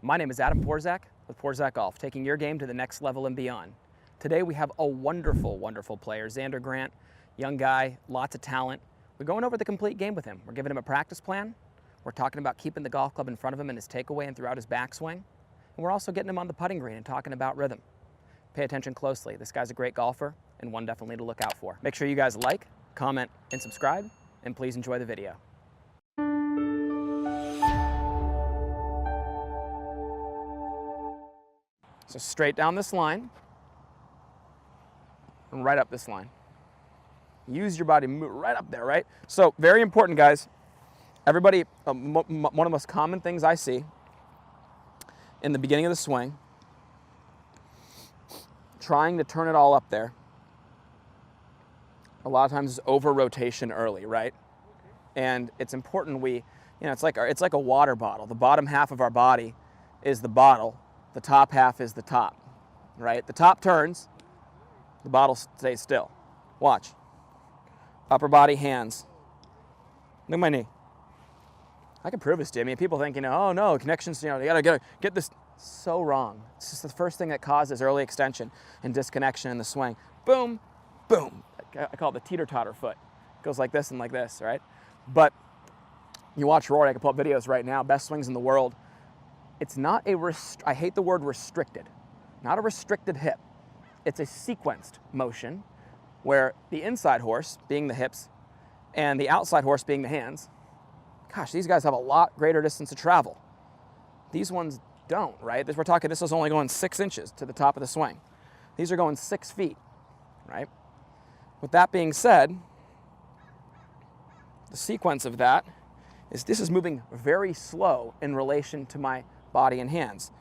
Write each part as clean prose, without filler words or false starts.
My name is Adam Porzak with Porzak Golf, taking your game to the next level and beyond. Today we have a wonderful, wonderful player, Xander Grant, young guy, lots of talent. We're going over the complete game with him. We're giving him a practice plan. We're talking about keeping the golf club in front of him in his takeaway and throughout his backswing. And we're also getting him on the putting green and talking about rhythm. Pay attention closely. This guy's a great golfer and one definitely to look out for. Make sure you guys like, comment, and subscribe, and please enjoy the video. So straight down this line and right up this line. Use your body, move right up there, right? So very important, guys. Everybody, one of the most common things I see in the beginning of the swing, trying to turn it all up there, a lot of times is over rotation early, right? And it's important it's like a water bottle. The bottom half of our body is the bottle. The top half is the top, right? The top turns, the bottle stays still. Watch. Upper body, hands. Look at my knee. I can prove this to you. I mean, people think, oh no, connections, you gotta get this. So wrong. It's just the first thing that causes early extension and disconnection in the swing. Boom, boom. I call it the teeter-totter foot. It goes like this and like this, right? But you watch Rory, I can pull up videos right now, best swings in the world. It's not I hate the word restricted, not a restricted hip. It's a sequenced motion where the inside horse, being the hips, and the outside horse, being the hands, gosh, these guys have a lot greater distance to travel. These ones don't, right? We're talking, this is only going 6 inches to the top of the swing. These are going 6 feet, right? With that being said, the sequence of that is this is moving very slow in relation to my body and hands.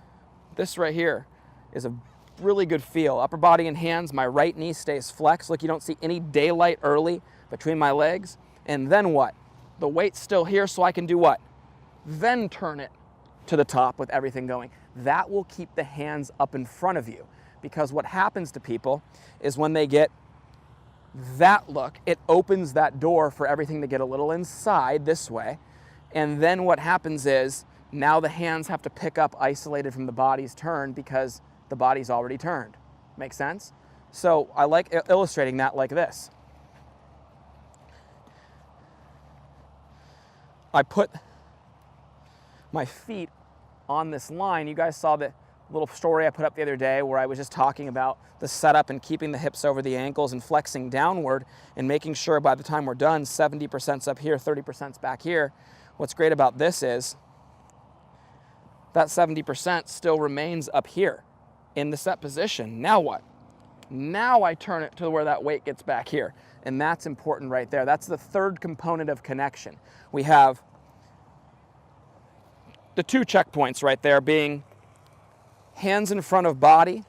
This right here is a really good feel. Upper body and hands, my right knee stays flexed. Look, you don't see any daylight early between my legs. And then what? The weight's still here, so I can do what? Then turn it to the top with everything going. That will keep the hands up in front of you, because what happens to people is when they get that look, it opens that door for everything to get a little inside this way. And then what happens is now the hands have to pick up isolated from the body's turn because the body's already turned. Make sense? So I like illustrating that like this. I put my feet on this line. You guys saw the little story I put up the other day where I was just talking about the setup and keeping the hips over the ankles and flexing downward and making sure by the time we're done, 70%'s up here, 30%'s back here. What's great about this is that 70% still remains up here in the set position. Now what? Now I turn it to where that weight gets back here. And that's important right there. That's the third component of connection. We have the 2 checkpoints right there being hands in front of body,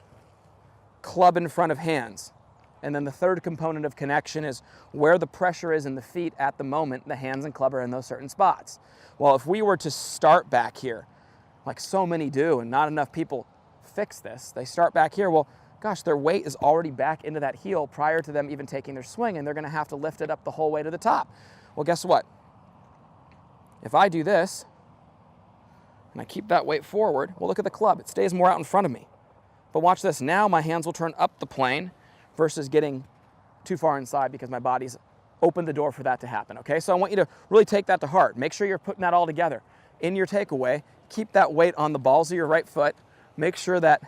club in front of hands. And then the third component of connection is where the pressure is in the feet at the moment, the hands and club are in those certain spots. Well, if we were to start back here, like so many do, and not enough people fix this, they start back here, well, gosh, their weight is already back into that heel prior to them even taking their swing, and they're gonna have to lift it up the whole way to the top. Well, guess what? If I do this, and I keep that weight forward, well, look at the club. It stays more out in front of me. But watch this. Now my hands will turn up the plane versus getting too far inside because my body's opened the door for that to happen, okay? So I want you to really take that to heart. Make sure you're putting that all together. In your takeaway, keep that weight on the balls of your right foot. Make sure that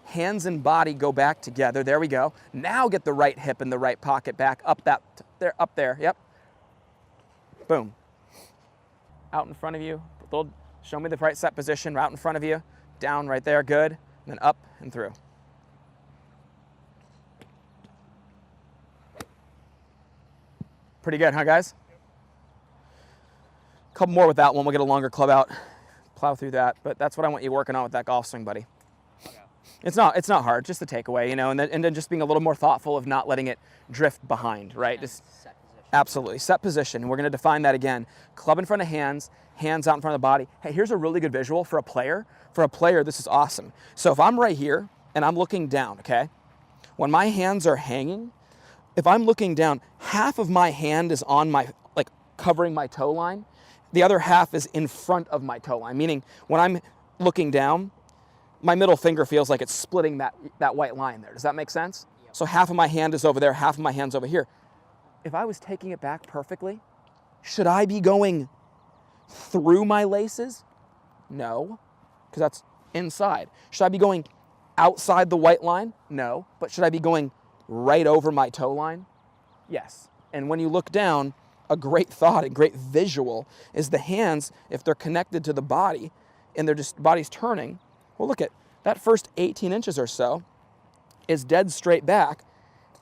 hands and body go back together. There we go. Now get the right hip and the right pocket back up there, yep. Boom. Out in front of you, show me the right set position, right in front of you, down right there, good, and then up and through. Pretty good, huh, guys? A couple more with that one. We'll get a longer club out, plow through that, but that's what I want you working on with that golf swing, buddy. Okay. It's not hard, just the takeaway, and then just being a little more thoughtful of not letting it drift behind, right? Just set position. Absolutely, set position. We're going to define that again. Club in front of hands, hands out in front of the body. Hey, here's a really good visual for a player. For a player, this is awesome. So if I'm right here and I'm looking down, okay? When my hands are hanging, if I'm looking down, half of my hand is on my, covering my toe line. The other half is in front of my toe line, meaning when I'm looking down, my middle finger feels like it's splitting that white line there. Does that make sense? Yep. So half of my hand is over there, half of my hand's over here. If I was taking it back perfectly, should I be going through my laces? No, because that's inside. Should I be going outside the white line? No, but should I be going right over my toe line? Yes. And when you look down, a great thought, a great visual is the hands, if they're connected to the body and they're just body's turning, well, look at that first 18 inches or so is dead straight back,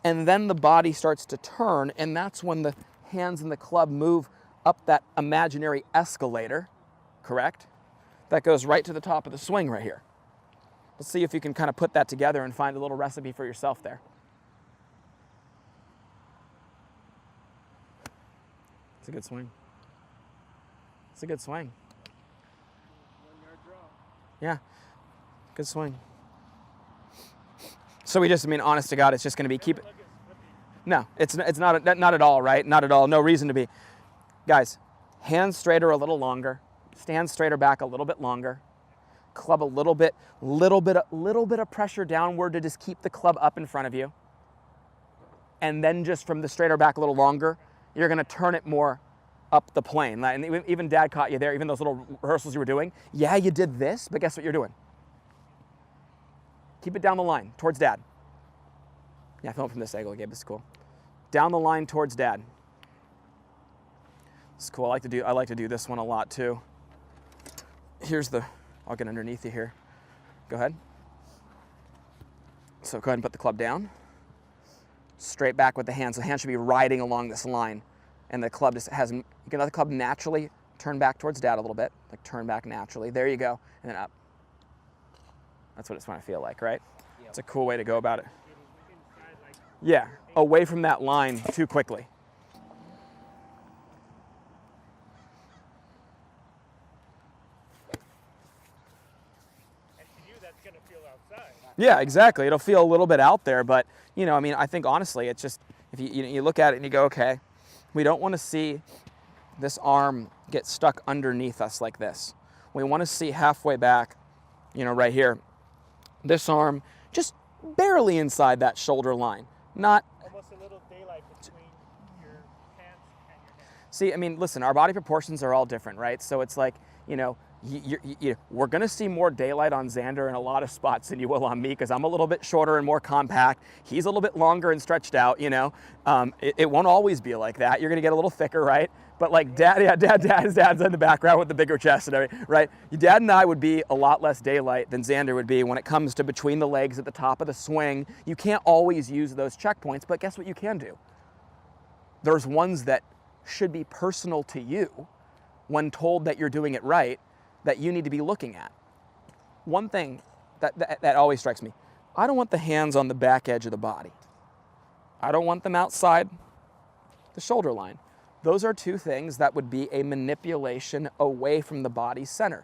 and then the body starts to turn, and that's when the hands and the club move up that imaginary escalator, correct? That goes right to the top of the swing right here. Let's see if you can kind of put that together and find a little recipe for yourself there. It's a good swing. It's a good swing. 1 yard draw. Yeah, good swing. So we just, I mean, honest to God, it's just going to be keep it. No, it's not at all, right? Not at all. No reason to be. Guys, hands straighter a little longer. Stand straighter back a little bit longer. Club a little bit of pressure downward to just keep the club up in front of you. And then just from the straighter back a little longer, you're going to turn it more up the plane. And even Dad caught you there, even those little rehearsals you were doing. Yeah, you did this, but guess what you're doing? Keep it down the line, towards Dad. Yeah, film from this angle, Gabe, this is cool. Down the line towards Dad. It's cool, I like to do this one a lot too. I'll get underneath you here. Go ahead. So go ahead and put the club down. Straight back with the hands. The hand should be riding along this line. And the club just you can let the club naturally turn back towards Dad a little bit. Like turn back naturally. There you go. And then up. That's what it's going to feel like, right? Yep. It's a cool way to go about it. Yeah, away from that line too quickly. And to you, that's going to feel outside. Yeah, exactly. It'll feel a little bit out there, but I mean, I think honestly, it's just if you look at it and you go, okay, we don't want to see this arm get stuck underneath us like this. We want to see halfway back, right here, this arm just barely inside that shoulder line. Not almost a little daylight between your pants and your hands. See, I mean, listen, our body proportions are all different, right? So it's like, we're going to see more daylight on Xander in a lot of spots than you will on me because I'm a little bit shorter and more compact. He's a little bit longer and stretched out, It won't always be like that. You're going to get a little thicker, right? But like Dad's in the background with the bigger chest and everything, right? Dad and I would be a lot less daylight than Xander would be when it comes to between the legs at the top of the swing. You can't always use those checkpoints, but guess what you can do? There's ones that should be personal to you when told that you're doing it right, that you need to be looking at. One thing that always strikes me, I don't want the hands on the back edge of the body. I don't want them outside the shoulder line. Those are two things that would be a manipulation away from the body's center.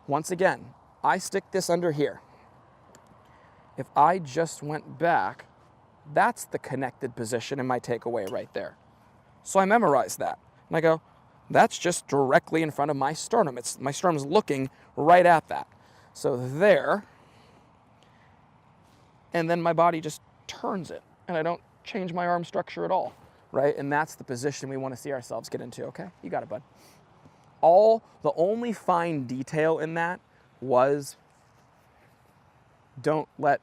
Once again, I stick this under here. If I just went back, that's the connected position in my takeaway right there. So I memorize that. And I go, that's just directly in front of my sternum. My sternum's looking right at that. So there, and then my body just turns it, and I don't change my arm structure at all. Right? And that's the position we want to see ourselves get into. Okay, you got it, bud. The only fine detail in that was don't let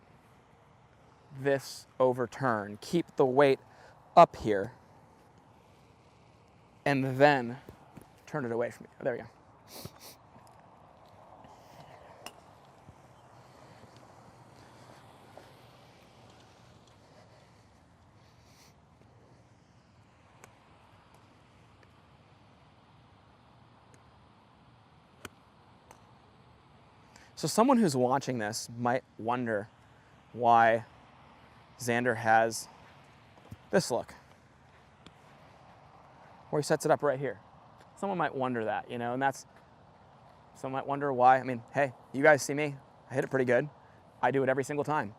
this overturn. Keep the weight up here and then turn it away from you. There we go. So someone who's watching this might wonder why Xander has this look, where he sets it up right here. Someone might wonder that, and someone might wonder why. I mean, hey, you guys see me. I hit it pretty good. I do it every single time.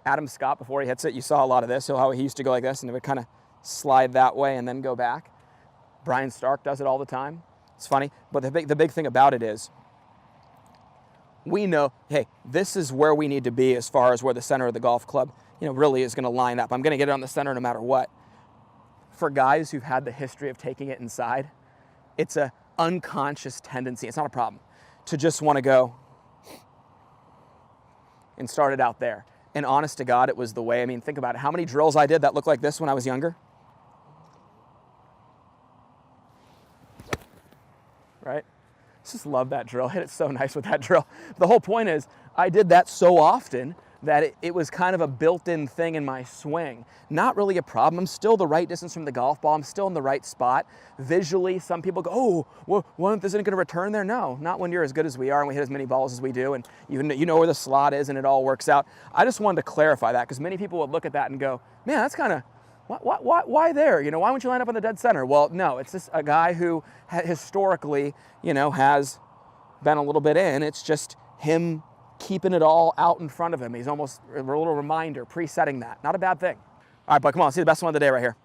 Adam Scott, before he hits it, you saw a lot of this. How he used to go like this, and it would kind of slide that way and then go back. Brian Stark does it all the time. It's funny, but the big thing about it is, we know, hey, this is where we need to be as far as where the center of the golf club, really is going to line up. I'm going to get it on the center no matter what. For guys who've had the history of taking it inside, it's a unconscious tendency. It's not a problem to just want to go and start it out there. And honest to God, it was the way. I mean, think about it. How many drills I did that looked like this when I was younger? Right? Just love that drill. Hit it so nice with that drill. The whole point is I did that so often that it was kind of a built-in thing in my swing. Not really a problem. I'm still the right distance from the golf ball. I'm still in the right spot. Visually, some people go, oh, well, isn't it going to return there? No, not when you're as good as we are and we hit as many balls as we do and you know where the slot is and it all works out. I just wanted to clarify that because many people would look at that and go, man, that's kind of, why there? Why wouldn't you line up on the dead center? Well, no, it's just a guy who historically, has been a little bit in. It's just him keeping it all out in front of him. He's almost a little reminder, presetting that. Not a bad thing. All right, but come on, see the best one of the day right here.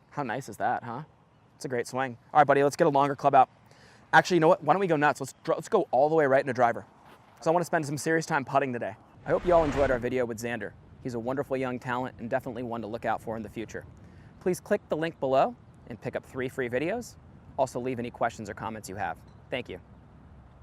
How nice is that, huh? It's a great swing. All right, buddy, let's get a longer club out. Actually, you know what? Why don't we go nuts? Let's go all the way right into driver. Because I want to spend some serious time putting today. I hope you all enjoyed our video with Xander. He's a wonderful young talent and definitely one to look out for in the future. Please click the link below and pick up 3 free videos. Also leave any questions or comments you have. Thank you.